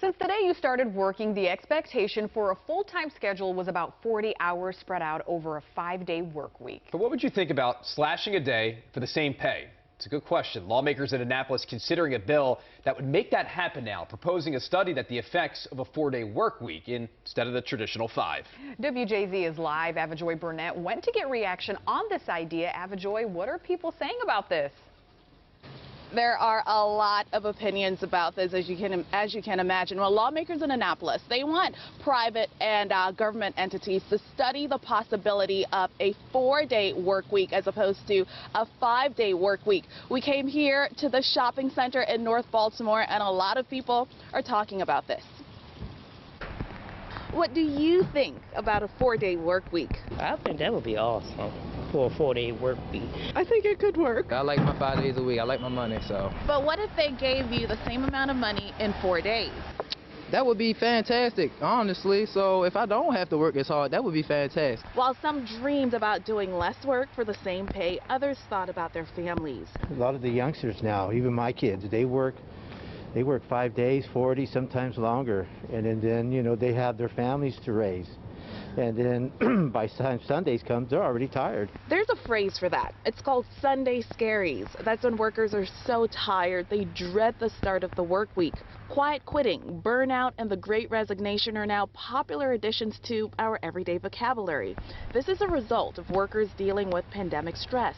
Since the day you started working, the expectation for a full-time schedule was about 40 hours spread out over a 5-day work week. But what would you think about slashing a day for the same pay? It's a good question. Lawmakers in Annapolis considering a bill that would make that happen now, proposing a study that the effects of a 4-day work week instead of the traditional 5. WJZ is live. Avajoy Burnett went to get reaction on this idea. Avajoy, what are people saying about this? There are a lot of opinions about this, as you can imagine. Well, lawmakers in Annapolis, they want private and government entities to study the possibility of a 4-day work week as opposed to a 5-day work week. We came here to the shopping center in North Baltimore, and a lot of people are talking about this. What do you think about a 4-day work week? I think that would be awesome for a 4-day work week. I think it could work. I like my 5 days a week. I like my money, so. But what if they gave you the same amount of money in 4 days? That would be fantastic, honestly. So if I don't have to work as hard, that would be fantastic. While some dreamed about doing less work for the same pay, others thought about their families. A lot of the youngsters now, even my kids, they work 5 days, 40, sometimes longer, and then you know they have their families to raise, and then by the time Sundays come, they're already tired. There's a phrase for that. It's called Sunday scaries. That's when workers are so tired they dread the start of the work week. Quiet quitting, burnout, and the Great Resignation are now popular additions to our everyday vocabulary. This is a result of workers dealing with pandemic stress.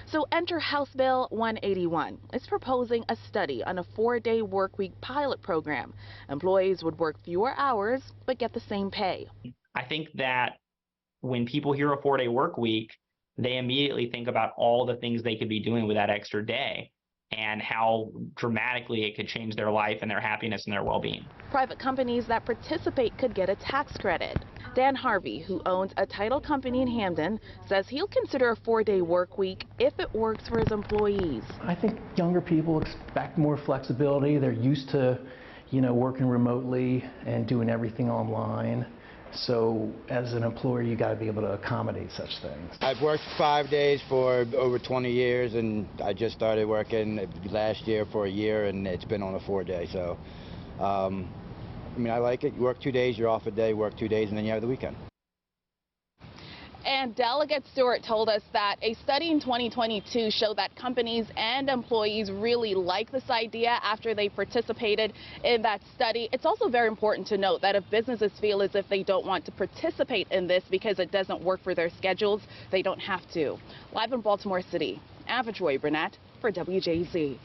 So enter House Bill 181. It's proposing a study on a 4-day workweek pilot program. Employees would work fewer hours but get the same pay. I think that when people hear a 4-day work week, they immediately think about all the things they could be doing with that extra day and how dramatically it could change their life and their happiness and their well-being. Private companies that participate could get a tax credit. Dan Harvey, who owns a title company in Hamden, says he'll consider a 4-day work week if it works for his employees. I think younger people expect more flexibility. They're used to, working remotely and doing everything online. So as an employer, you got to be able to accommodate such things. I've worked 5 days for over 20 years, and I just started working last year for a year, and it's been on a 4-day. So, I like it. You work 2 days, you're off a day, work 2 days, and then you have the weekend. And Delegate Stewart told us that a study in 2022 showed that companies and employees really like this idea after they participated in that study. It's also very important to note that if businesses feel as if they don't want to participate in this because it doesn't work for their schedules, they don't have to. Live in Baltimore City, Avajoy Burnett for WJZ.